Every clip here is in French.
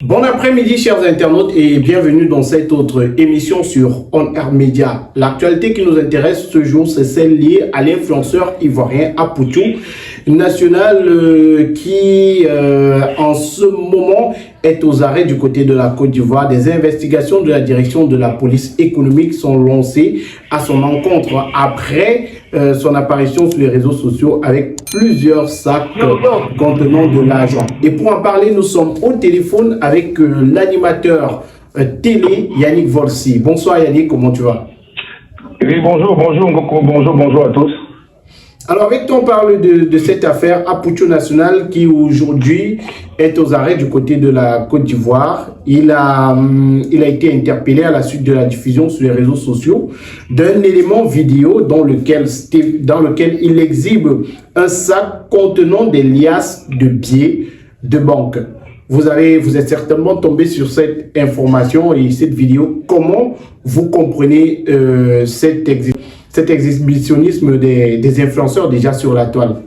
Bon après-midi, chers internautes, et bienvenue dans cette autre émission sur On Air Media. L'actualité qui nous intéresse ce jour, c'est celle liée à l'influenceur ivoirien Apoutou National qui, en ce moment, est aux arrêts du côté de la Côte d'Ivoire. Des investigations de la direction de la police économique sont lancées à son encontre après son apparition sur les réseaux sociaux avec plusieurs sacs contenant de l'argent. Et pour en parler, nous sommes au téléphone avec l'animateur télé Yannick Volsi. Bonsoir Yannick, comment tu vas? Oui, bonjour à tous. Alors avec toi, on parle de cette affaire Apoutou National qui aujourd'hui est aux arrêts du côté de la Côte d'Ivoire. Il a été interpellé à la suite de la diffusion sur les réseaux sociaux d'un élément vidéo dans lequel il exhibe un sac contenant des liasses de billets de banque. Vous êtes certainement tombé sur cette information et cette vidéo. Comment vous comprenez cet exhibitionnisme des influenceurs déjà sur la toile?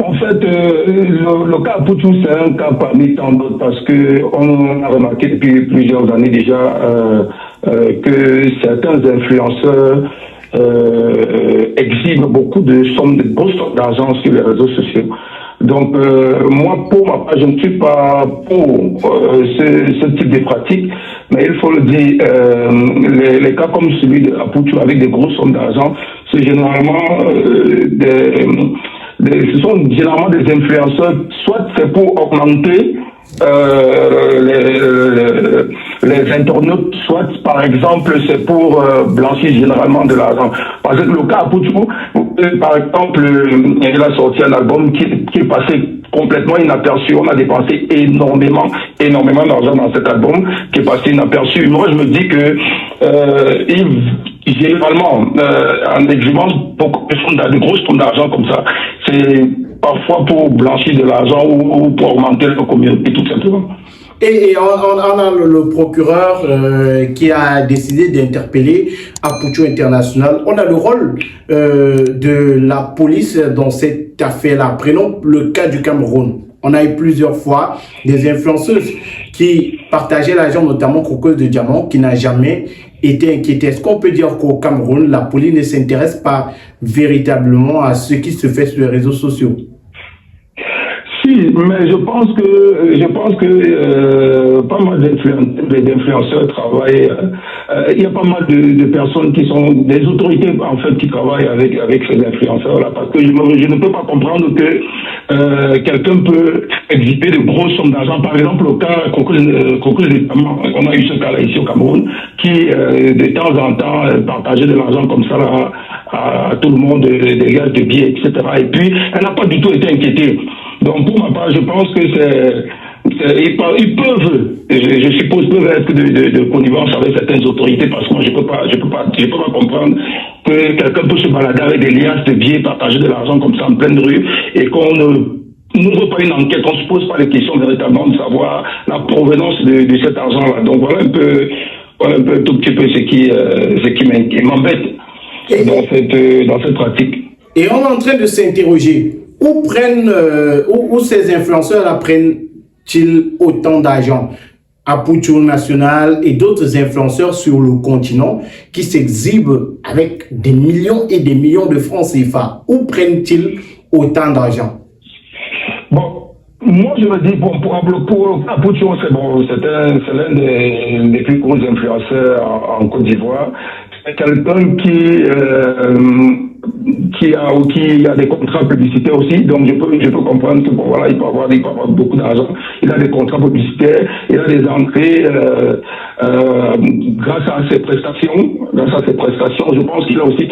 En fait, le cas Apoutou, c'est un cas parmi tant d'autres parce qu'on a remarqué depuis plusieurs années déjà que certains influenceurs exhibent beaucoup de grosses sommes d'argent sur les réseaux sociaux. Donc, moi, pour ma part, je ne suis pas pour ce type de pratique, mais il faut le dire, les cas comme celui de Apoutou avec des grosses sommes d'argent, c'est généralement ce sont généralement des influenceurs, soit c'est pour augmenter les internautes, soit par exemple c'est pour blanchir généralement de l'argent. Parce que le cas Apoutou, par exemple, il a sorti un album qui est passé complètement inaperçu. On a dépensé énormément d'argent dans cet album qui est passé inaperçu. Moi, je me dis que généralement, en exhibant de grosses sommes d'argent comme ça, c'est parfois pour blanchir de l'argent ou pour augmenter la communauté, tout simplement. Et on a le procureur qui a décidé d'interpeller Apoutou International. On a le rôle de la police dans cette affaire-là. Prenons le cas du Cameroun. On a eu plusieurs fois des influenceuses qui partageaient l'argent, notamment Coqueuse de Diamant, qui n'a jamais été inquiétée. Est-ce qu'on peut dire qu'au Cameroun, la police ne s'intéresse pas véritablement à ce qui se fait sur les réseaux sociaux? Mais je pense que pas mal d'influenceurs travaillent. Il y a pas mal de personnes qui sont des autorités en fait qui travaillent avec ces influenceurs-là, parce que je ne peux pas comprendre que quelqu'un peut exhiber de grosses sommes d'argent. Par exemple, au cas Coqueuse de Diamant, on a eu ce cas-là ici au Cameroun, qui de temps en temps partageait de l'argent comme ça là, à tout le monde, des gars de billets, etc. Et puis, elle n'a pas du tout été inquiétée. Donc, pour ma part, je pense que ils peuvent, je suppose, peuvent être de connivence avec certaines autorités, parce que moi, je peux pas comprendre que quelqu'un peut se balader avec des liasses de billets, partager de l'argent comme ça en pleine rue, et qu'on n'ouvre pas une enquête, on ne se pose pas les questions véritablement de savoir la provenance de cet argent-là. Donc, voilà un peu tout petit peu ce qui m'embête dans cette pratique. Et on est en train de s'interroger. Où ces influenceurs-là prennent-ils autant d'argent? Apoutou National et d'autres influenceurs sur le continent qui s'exhibent avec des millions et des millions de francs CFA. Où prennent-ils autant d'argent? Bon, moi je me dis, pour Apoutou, c'est l'un des plus gros influenceurs en Côte d'Ivoire. C'est quelqu'un qui a des contrats publicitaires aussi, donc je peux comprendre que il peut avoir beaucoup d'argent. Il a des contrats publicitaires, il a des entrées grâce à ses prestations. Je pense qu'il a aussi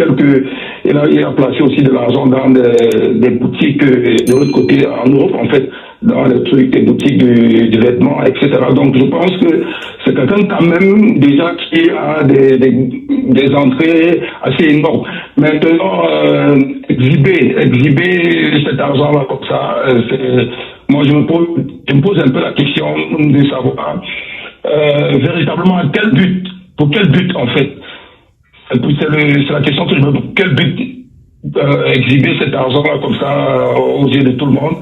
il a placé aussi de l'argent dans des boutiques de l'autre côté en Europe en fait, dans les trucs, des boutiques de vêtements, etc. Donc je pense que c'est quelqu'un quand même déjà qui a des entrées assez énormes. Maintenant, exhiber cet argent-là comme ça, moi je me pose un peu la question de savoir véritablement pour quel but en fait. C'est la question que je me pose. Quel but exhiber cet argent-là comme ça aux yeux de tout le monde?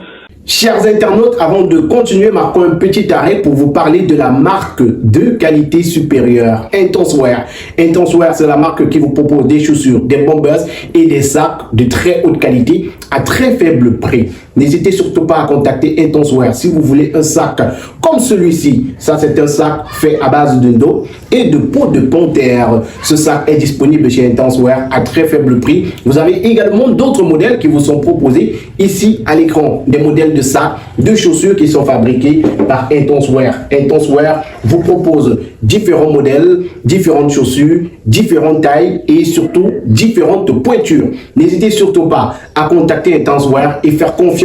Chers internautes, avant de continuer, marquons un petit arrêt pour vous parler de la marque de qualité supérieure, Intenswear. Intenswear, c'est la marque qui vous propose des chaussures, des bombers et des sacs de très haute qualité à très faible prix. N'hésitez surtout pas à contacter Intenswear si vous voulez un sac comme celui-ci. Ça, c'est un sac fait à base de dos et de peau de panthère. Ce sac est disponible chez Intenswear à très faible prix. Vous avez également d'autres modèles qui vous sont proposés ici à l'écran. Des modèles de sacs, de chaussures qui sont fabriqués par Intenswear. Intenswear vous propose différents modèles, différentes chaussures, différentes tailles et surtout différentes pointures. N'hésitez surtout pas à contacter Intenswear et faire confiance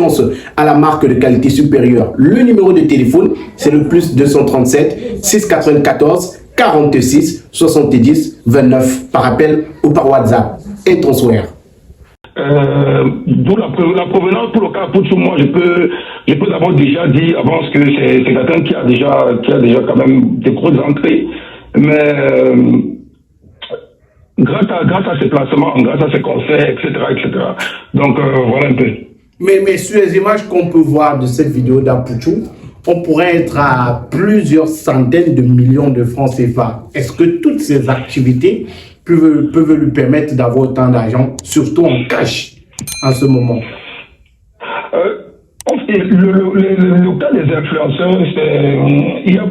à la marque de qualité supérieure. Le numéro de téléphone, c'est le plus 237 694 46 70 29 par appel ou par WhatsApp. Intenswear. D'où la provenance pour le cas pour tout moi, je peux d'abord déjà dire avant que c'est quelqu'un qui a déjà quand même des grosses entrées, mais grâce à ses placements, grâce à ses conseils, etc. Donc voilà un peu. Mais sur les images qu'on peut voir de cette vidéo d'Apouchou, on pourrait être à plusieurs centaines de millions de francs CFA. Est-ce que toutes ces activités peuvent lui permettre d'avoir autant d'argent, surtout en cash, en ce moment? Le cas des influenceurs, il y a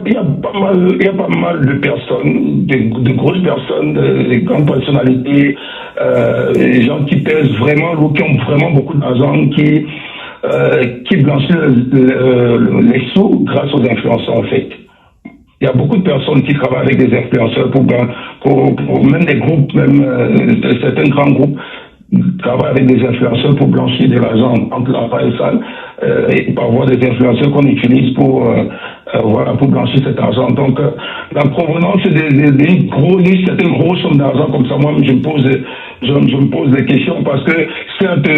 pas mal de personnes, de grosses personnes, de grandes personnalités, des gens qui pèsent vraiment, qui ont vraiment beaucoup d'argent, qui blanchissent les sous grâce aux influenceurs en fait. Il y a beaucoup de personnes qui travaillent avec des influenceurs pour même des groupes, certains grands groupes travaillent avec des influenceurs pour blanchir de l'argent entre l'argent et sale et pour avoir des influenceurs qu'on utilise pour blanchir cet argent. Donc la provenance d'une certaine grosse somme d'argent comme ça, moi je me pose des questions parce que certes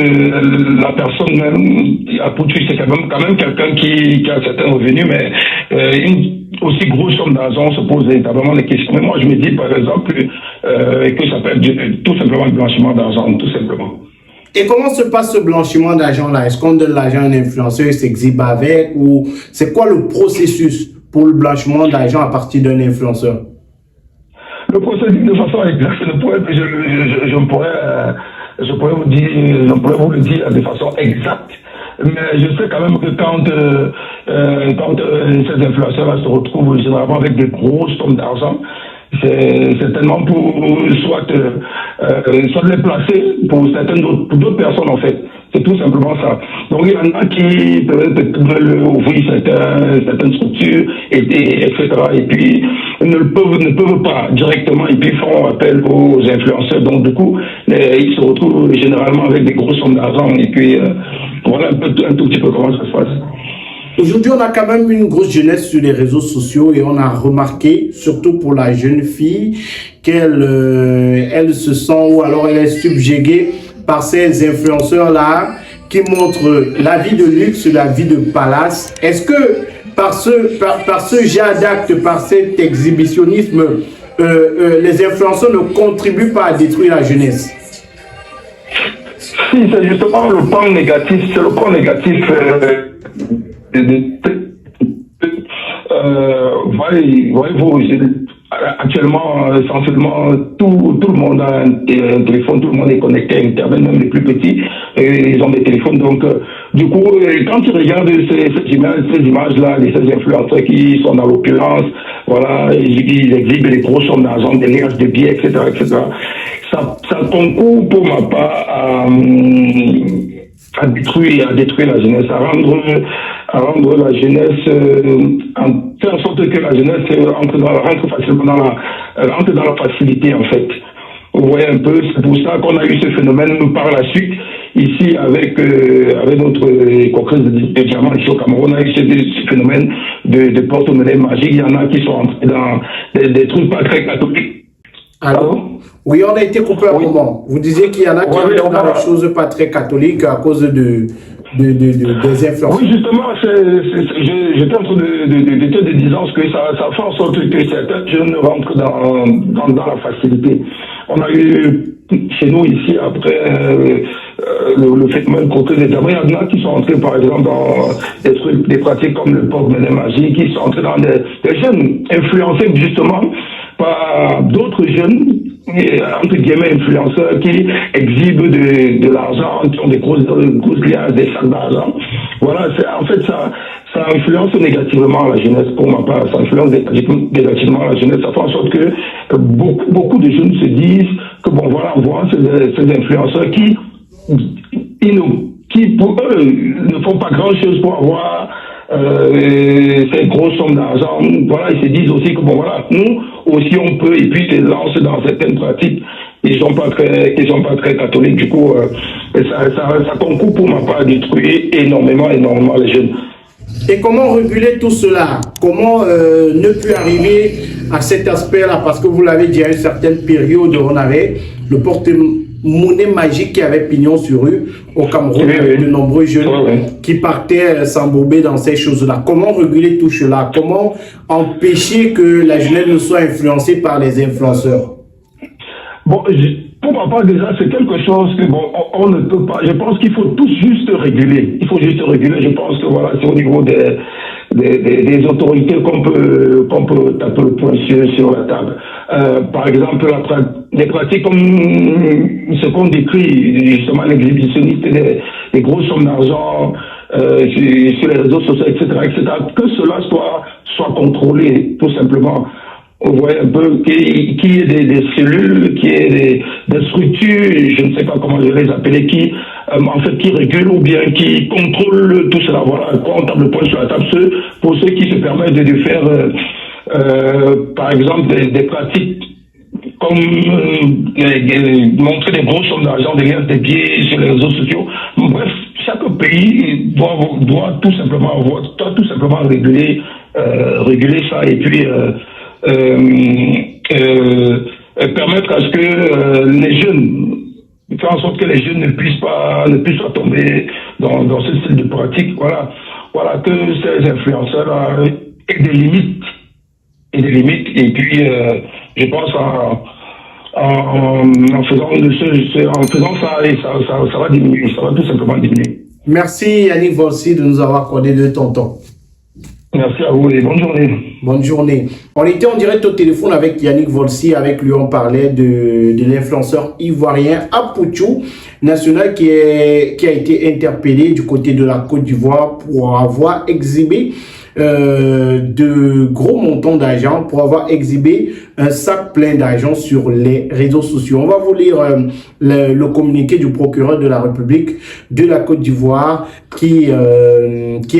la personne même à Poutou c'est quand même quelqu'un qui a certains revenus, mais une aussi grosse somme d'argent se pose véritablement des questions. Mais moi je me dis par exemple que ça peut être tout simplement le blanchiment d'argent, tout simplement. Et comment se passe ce blanchiment d'argent-là? Est-ce qu'on donne l'argent à un influenceur, il s'exhibe avec, ou c'est quoi le processus pour le blanchiment d'argent à partir d'un influenceur? Le processus de façon exacte, je pourrais vous le dire de façon exacte. Mais je sais quand même que quand ces influenceurs se retrouvent généralement avec des grosses sommes d'argent, c'est certainement pour soit les placer pour d'autres personnes en fait. C'est tout simplement ça. Donc il y en a qui veulent ouvrir certaines structures, etc. Et puis ne peuvent pas directement et puis font appel aux influenceurs. Donc du coup, ils se retrouvent généralement avec des grosses sommes d'argent. Et puis voilà un tout petit peu comment ça se passe. Aujourd'hui, on a quand même une grosse jeunesse sur les réseaux sociaux et on a remarqué, surtout pour la jeune fille, qu'elle elle se sent ou alors elle est subjuguée par ces influenceurs-là qui montrent la vie de luxe, la vie de palace. Est-ce que par ce genre d'acte, par cet exhibitionnisme, les influenceurs ne contribuent pas à détruire la jeunesse? Si, c'est justement le point négatif, voyez-vous, actuellement, essentiellement, tout le monde a un téléphone, tout le monde est connecté à Internet, même les plus petits, ils ont des téléphones. Donc, du coup, quand tu regardes ces images-là, ces influenceurs qui sont dans l'opulence, voilà, ils exhibent les grosses sommes d'argent, des liasses de billets, etc. Ça concourt pour ma part à détruire la jeunesse, à rendre la jeunesse, faire en sorte que la jeunesse rentre facilement rentre dans la facilité en fait. Vous voyez un peu, c'est pour ça qu'on a eu ce phénomène par la suite ici avec notre congrès de diamants ici au Cameroun. On a eu ce phénomène de porte-monnaie magique. Il y en a qui sont entrés dans des trucs pas très catholiques. Allô? Oui, on a été coupé un moment. Vous disiez qu'il y en a qui entrent dans des choses pas très catholiques à cause des influences. Oui, justement, j'étais en train de dire que ça fait en sorte que certains jeunes rentrent dans la facilité. On a eu chez nous ici, après le fait même contre les Gamins, il y en a qui sont entrés par exemple dans des pratiques comme le porc de magie, qui sont entrés dans des jeunes influencés justement par d'autres jeunes, entre guillemets influenceurs, qui exhibent de l'argent, qui ont des grosses liasses, des sacs d'argent. Voilà, en fait ça influence négativement la jeunesse pour ma part, ça influence négativement la jeunesse, ça fait en sorte que beaucoup de jeunes se disent que bon voilà, on voit ces influenceurs qui pour eux ne font pas grand chose pour avoir ces grosses sommes d'argent. Voilà, ils se disent aussi que bon voilà, nous aussi on peut, et puis ils lancent dans certaines pratiques. Ils sont pas très catholiques, du coup ça concourt pour ma part à détruire énormément les jeunes. Et comment réguler tout cela? Comment ne plus arriver à cet aspect-là? Parce que vous l'avez dit, à une certaine période, on avait le porte-monnaie magique qui avait pignon sur rue au Cameroun, avec de nombreux jeunes qui partaient s'embourber dans ces choses-là. Comment réguler tout cela? Comment empêcher que la jeunesse ne soit influencée par les influenceurs? Bon, pour ma part, déjà, c'est quelque chose que, bon, on ne peut pas. Je pense qu'il faut tous juste réguler. Il faut juste réguler. Je pense que, voilà, c'est au niveau des autorités qu'on peut taper le poing sur la table. Par exemple, des pratiques comme ce qu'on décrit, justement, l'exhibitionniste des grosses sommes d'argent sur les réseaux sociaux, etc., que cela soit contrôlé, tout simplement. Vous voyez un peu qu'il y ait des cellules, qu'il y ait des structures, je ne sais pas comment je vais les appeler, qui régulent ou bien qui contrôlent tout cela. Voilà, on tape le point sur la table, pour ceux qui se permettent de faire, par exemple, des pratiques comme montrer des grosses sommes d'argent derrière des billets sur les réseaux sociaux. Bref, chaque pays doit tout simplement réguler ça, et puis permettre à ce que les jeunes, faire en sorte que les jeunes ne puissent pas tomber dans ce style de pratique. Voilà, que ces influenceurs aient des limites, et puis je pense en faisant ça, ça va diminuer, ça va tout simplement diminuer. Merci Yannick Volsi de nous avoir accordé de ton temps. Merci à vous et bonne journée. Bonne journée. On était en direct au téléphone avec Yannick Volsi. Avec lui, on parlait de l'influenceur ivoirien Apouchou National qui a été interpellé du côté de la Côte d'Ivoire pour avoir exhibé de gros montants d'argent, pour avoir exhibé un sac plein d'argent sur les réseaux sociaux. On va vous lire le communiqué du procureur de la République de la Côte d'Ivoire qui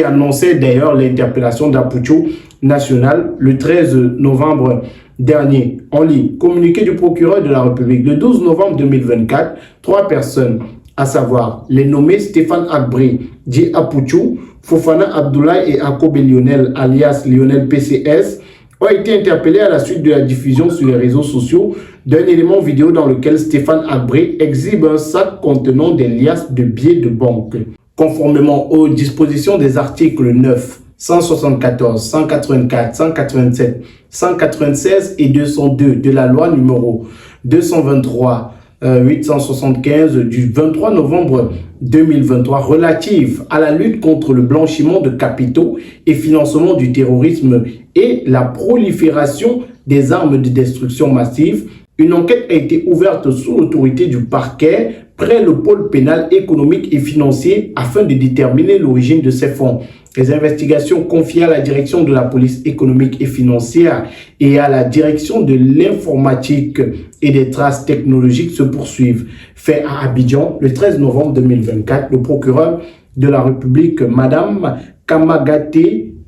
annonçait d'ailleurs l'interpellation d'Apouchou National le 13 novembre dernier. On lit: communiqué du procureur de la République. Le 12 novembre 2024, 3 personnes, à savoir les nommés Stéphane Agbré, dit Apouchou, Fofana Abdoulaye et Akobe Lionel, alias Lionel PCS, ont été interpellés à la suite de la diffusion sur les réseaux sociaux d'un élément vidéo dans lequel Stéphane Agbré exhibe un sac contenant des liasses de billets de banque. Conformément aux dispositions des articles 9, 174, 184, 187, 196 et 202 de la loi numéro 223 875 du 23 novembre 2023 relative à la lutte contre le blanchiment de capitaux et financement du terrorisme et la prolifération des armes de destruction massive, une enquête a été ouverte sous l'autorité du parquet près le pôle pénal économique et financier afin de déterminer l'origine de ces fonds. Les investigations confiées à la direction de la police économique et financière et à la direction de l'informatique et des traces technologiques se poursuivent. Fait à Abidjan, le 13 novembre 2024, le procureur de la République, Madame Kamagate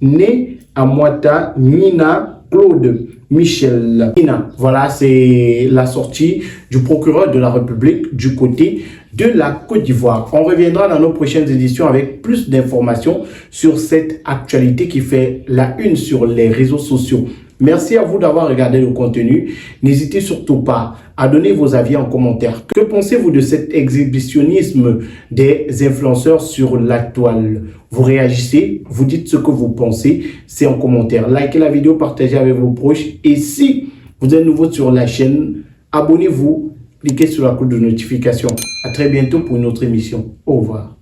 Né Amwata Nina Claude Michel Nina. Voilà, c'est la sortie du procureur de la République du côté de la Côte d'Ivoire. On reviendra dans nos prochaines éditions avec plus d'informations sur cette actualité qui fait la une sur les réseaux sociaux. Merci à vous d'avoir regardé le contenu. N'hésitez surtout pas à donner vos avis en commentaire. Que pensez-vous de cet exhibitionnisme des influenceurs sur la toile? Vous réagissez, vous dites ce que vous pensez, c'est en commentaire. Likez la vidéo, partagez avec vos proches. Et si vous êtes nouveau sur la chaîne, abonnez-vous, cliquez sur la cloche de notification. À très bientôt pour une autre émission. Au revoir.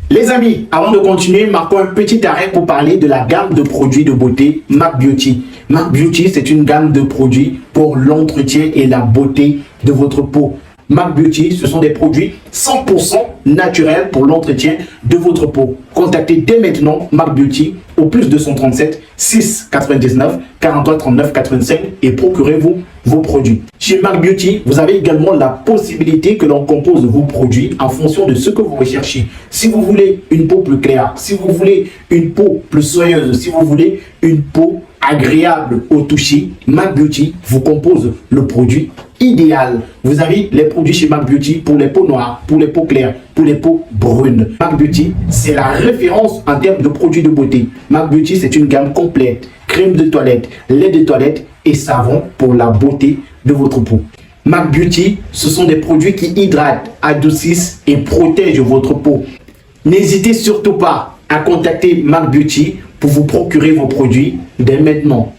Les amis, avant de continuer, marquons un petit arrêt pour parler de la gamme de produits de beauté MAC Beauty. MAC Beauty, c'est une gamme de produits pour l'entretien et la beauté de votre peau. MAC Beauty, ce sont des produits 100% naturels pour l'entretien de votre peau. Contactez dès maintenant MAC Beauty au plus 237 6 99 43 39 85 et procurez-vous vos produits. Chez MAC Beauty, vous avez également la possibilité que l'on compose vos produits en fonction de ce que vous recherchez. Si vous voulez une peau plus claire, si vous voulez une peau plus soyeuse, si vous voulez une peau agréable au toucher, MAC Beauty vous compose le produit idéal. Vous avez les produits chez MAC Beauty pour les peaux noires, pour les peaux claires, pour les peaux brunes. MAC Beauty, c'est la référence en termes de produits de beauté. MAC Beauty, c'est une gamme complète. Crème de toilette, lait de toilette et savon pour la beauté de votre peau. MAC Beauty, ce sont des produits qui hydratent, adoucissent et protègent votre peau. N'hésitez surtout pas à contacter MAC Beauty pour vous procurer vos produits dès maintenant.